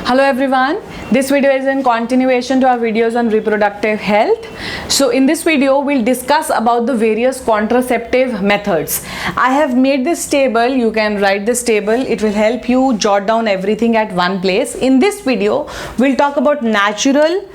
Hello everyone, this video is in continuation to our videos on reproductive health. So in this video we'll discuss about the various contraceptive methods. I have made this table, you can write this table, it will help you jot down everything at one place. In this video we'll talk about natural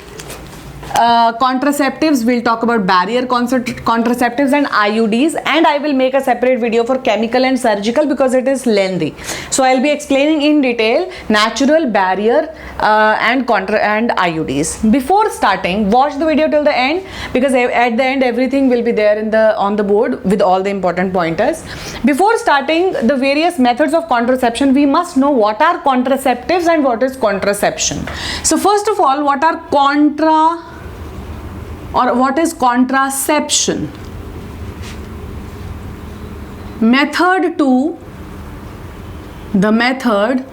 contraceptives, we'll talk about barrier contraceptives and IUDs, and I will make a separate video for chemical and surgical because it is lengthy. So I'll be explaining in detail natural, barrier and IUDs. Before starting, watch the video till the end because at the end everything will be there on the board with all the important pointers. Before starting the various methods of contraception, we must know what are contraceptives and what is contraception. So first of all, what is contraception? The method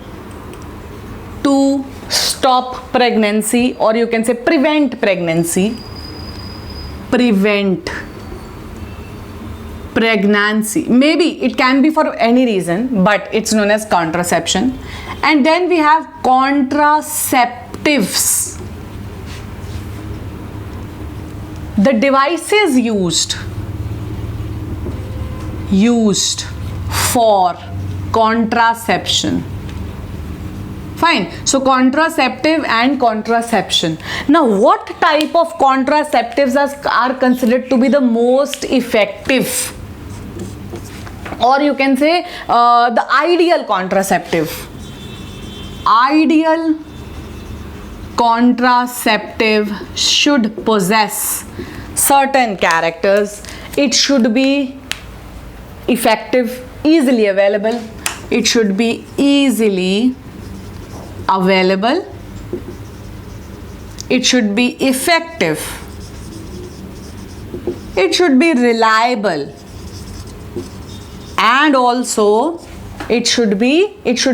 to stop pregnancy, or you can say prevent pregnancy. Maybe it can be for any reason, but it's known as contraception. And then we have contraceptives. The devices used for contraception. Fine. So contraceptive and contraception. Now what type of contraceptives are considered to be the most effective? Or you can say the ideal contraceptive. Ideal contraceptive should possess certain characters. It should be effective, easily available. It should be easily available. It should be effective. It should be reliable. And also it should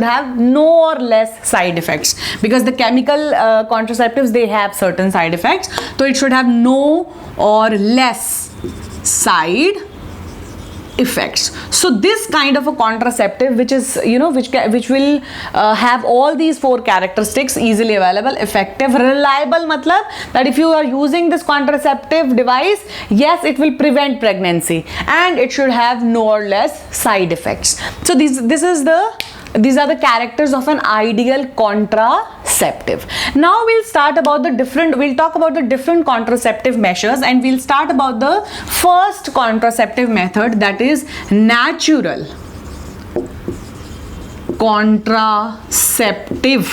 have no or less side effects, because the chemical contraceptives, they have certain side effects, so it should have no or less side effects. So this kind of a contraceptive, which is which will have all these four characteristics: easily available, effective, reliable, matlab that if you are using this contraceptive device, yes, it will prevent pregnancy, and it should have no or less side effects. So these are the characters of an ideal contraceptive. Now we'll talk about the different contraceptive measures, and we'll start about the first contraceptive method, that is natural contraceptive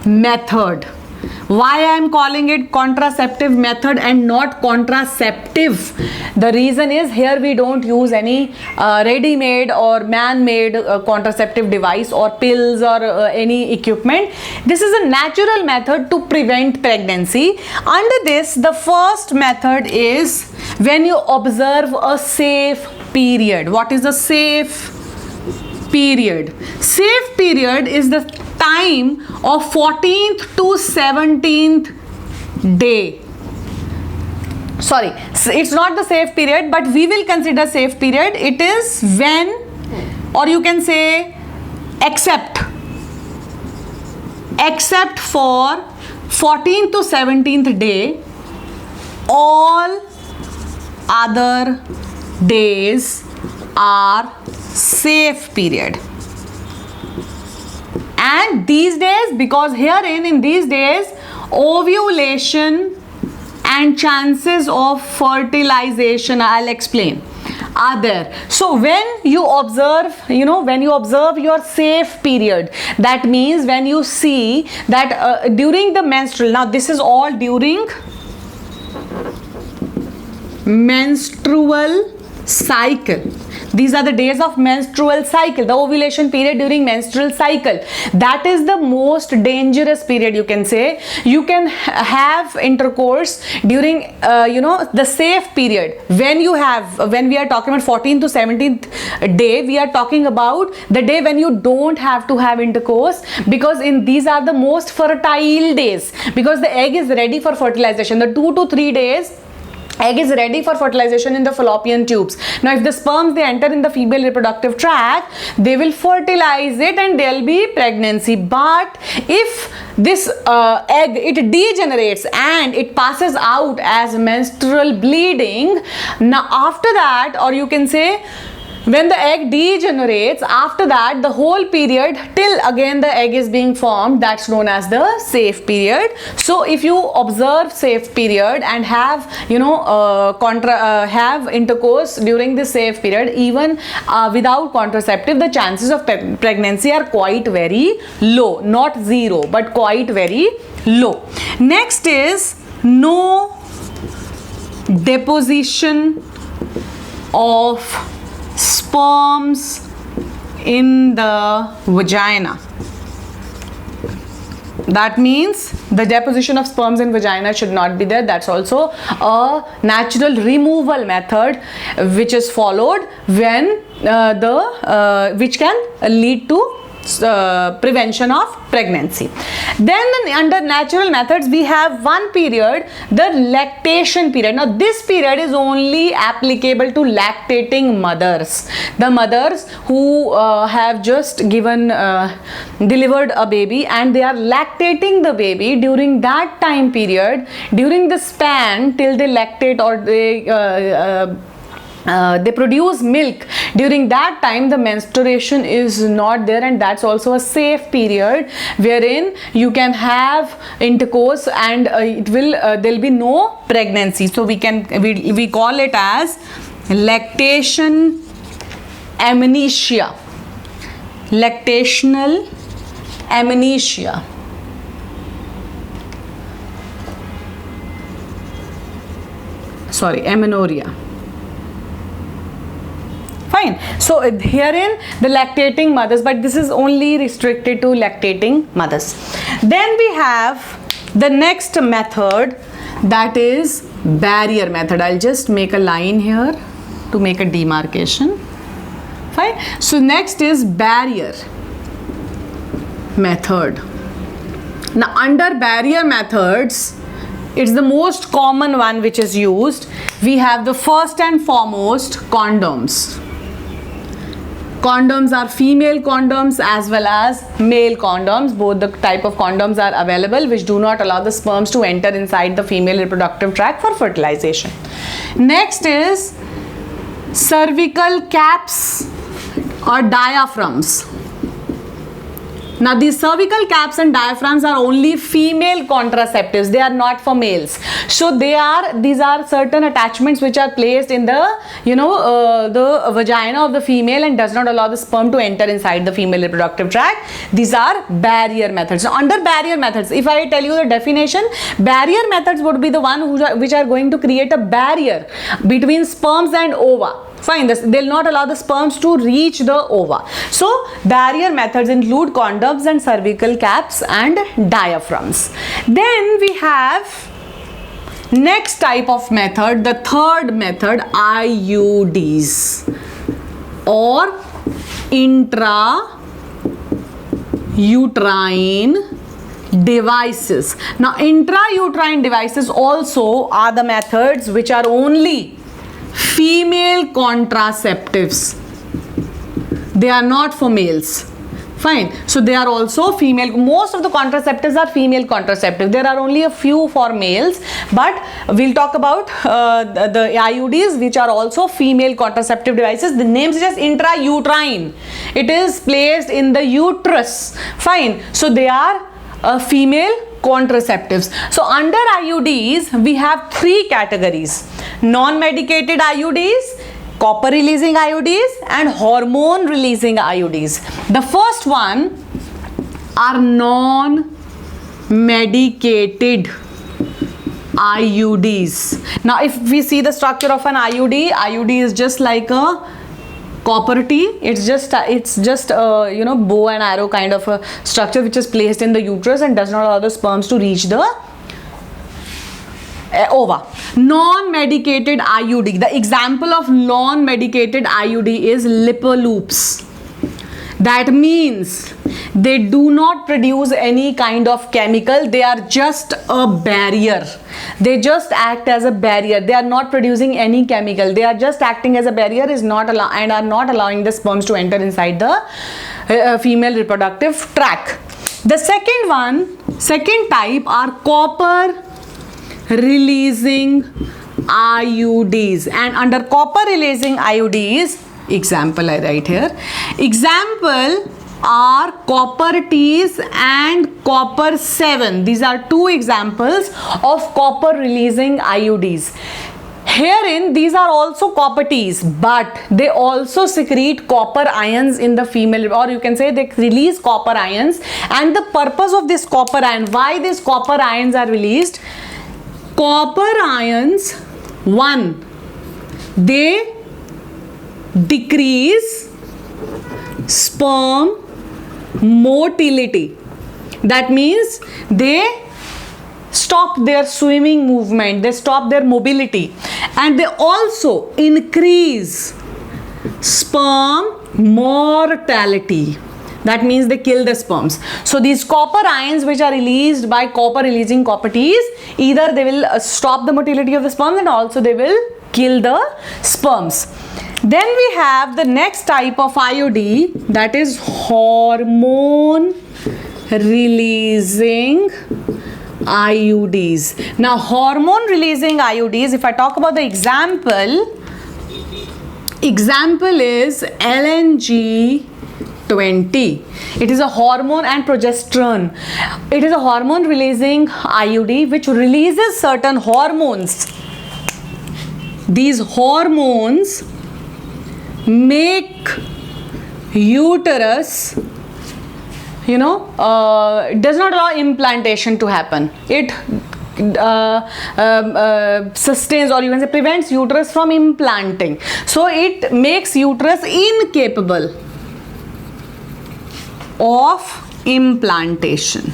method. Why I am calling it contraceptive method and not contraceptive? The reason is, here we don't use any ready-made or man-made contraceptive device or pills or any equipment. This is a natural method to prevent pregnancy. Under this, the first method is when you observe a safe period. What is a safe period? Safe period is the time of 14th to 17th day. Sorry, it's not the safe period, but we will consider safe period. It is when, or you can say except for 14th to 17th day, all other days are safe period. And these days, because herein in these days, ovulation and chances of fertilization, I'll explain, are there. So when you observe your safe period, that means when you see that during the menstrual, now this is all during menstrual cycle. These are the days of menstrual cycle, the ovulation period during menstrual cycle. That is the most dangerous period, you can say. You can have intercourse during the safe period. When we are talking about 14th to 17th day, we are talking about the day when you don't have to have intercourse, because these are the most fertile days, because the egg is ready for fertilization. The 2 to 3 days egg is ready for fertilization in the fallopian tubes. Now if the sperms they enter in the female reproductive tract, they will fertilize it and there will be pregnancy. But if this egg it degenerates and it passes out as menstrual bleeding, now after that, or you can say when the egg degenerates, after that the whole period till again the egg is being formed, that's known as the safe period. So if you observe safe period and have have intercourse during the safe period, even without contraceptive, the chances of pregnancy are quite very low, not zero but quite very low. Next is no deposition of sperms in the vagina. That means the deposition of sperms in vagina should not be there. That's also a natural removal method which is followed when which can lead to prevention of pregnancy. Then under natural methods we have one period, the lactation period. Now this period is only applicable to lactating mothers, the mothers who have just given delivered a baby and they are lactating the baby. During that time period, during the span till they lactate or they produce milk, during that time the menstruation is not there, and that's also a safe period wherein you can have intercourse and it will there'll be no pregnancy. So we call it as lactation amnesia, lactational amnesia. Sorry, amenorrhea. Fine. So herein the lactating mothers, but this is only restricted to lactating mothers. Then we have the next method, that is barrier method. I'll just make a line here to make a demarcation. Fine. So next is barrier method. Now under barrier methods, it's the most common one which is used. We have the first and foremost condoms. Condoms are female condoms as well as male condoms. Both the type of condoms are available which do not allow the sperms to enter inside the female reproductive tract for fertilization. Next is cervical caps or diaphragms. Now these cervical caps and diaphragms are only female contraceptives. They are not for males. So these are certain attachments which are placed in the the vagina of the female and does not allow the sperm to enter inside the female reproductive tract. These are barrier methods. Now under barrier methods, if I tell you the definition, barrier methods would be the one which are going to create a barrier between sperms and ova. Fine, they'll not allow the sperms to reach the ova. So barrier methods include condoms and cervical caps and diaphragms. Then we have next type of method, the third method, IUDs or intrauterine devices. Now intrauterine devices also are the methods which are only female contraceptives. They are not for males. Fine. So they are also female. Most of the contraceptives are female contraceptive. There are only a few for males, but we'll talk about the IUDs which are also female contraceptive devices. The name is just intrauterine. It is placed in the uterus. Fine. So they are female contraceptives. So under IUDs we have three categories: non-medicated IUDs, copper releasing IUDs and hormone releasing IUDs. The first one are non-medicated IUDs. Now if we see the structure of an IUD is just like a copper T. It's just bow and arrow kind of a structure which is placed in the uterus and does not allow the sperms to reach the ova. Non-medicated IUD. The example of non-medicated IUD is lipoloops. That means they do not produce any kind of chemical. They are just a barrier. They just act as a barrier. They are not producing any chemical. They are just acting as a barrier and are not allowing the sperms to enter inside the female reproductive tract. The second type are copper releasing IUDs. And under copper releasing IUDs, example I write here, example are copper Ts and copper 7. These are two examples of copper releasing IUDs. Herein these are also copper Ts, but they also secrete copper ions in the female, or you can say they release copper ions. And the purpose of this copper ion, why these copper ions are released? Copper ions, one, they decrease sperm motility. That means they stop their swimming movement, they stop their mobility, and they also increase sperm mortality. That means they kill the sperms. So these copper ions which are released by copper releasing copper Ts, either they will stop the motility of the sperms and also they will kill the sperms. Then we have the next type of IUD, that is hormone releasing IUDs. Now hormone releasing IUDs, if I talk about the example is LNG 20. It is a hormone and progesterone. It is a hormone releasing IUD which releases certain hormones. These hormones make uterus, does not allow implantation to happen. It sustains, or you can say prevents uterus from implanting. So it makes uterus incapable of implantation.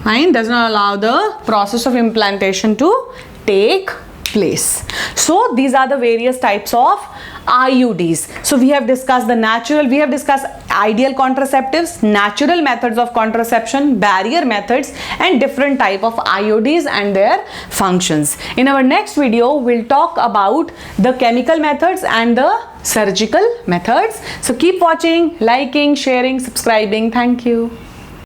Fine, does not allow the process of implantation to take place. So these are the various types of IUDs. So we have discussed ideal contraceptives, natural methods of contraception, barrier methods, and different type of IUDs and their functions. In our next video, we'll talk about the chemical methods and the surgical methods. So keep watching, liking, sharing, subscribing. Thank you.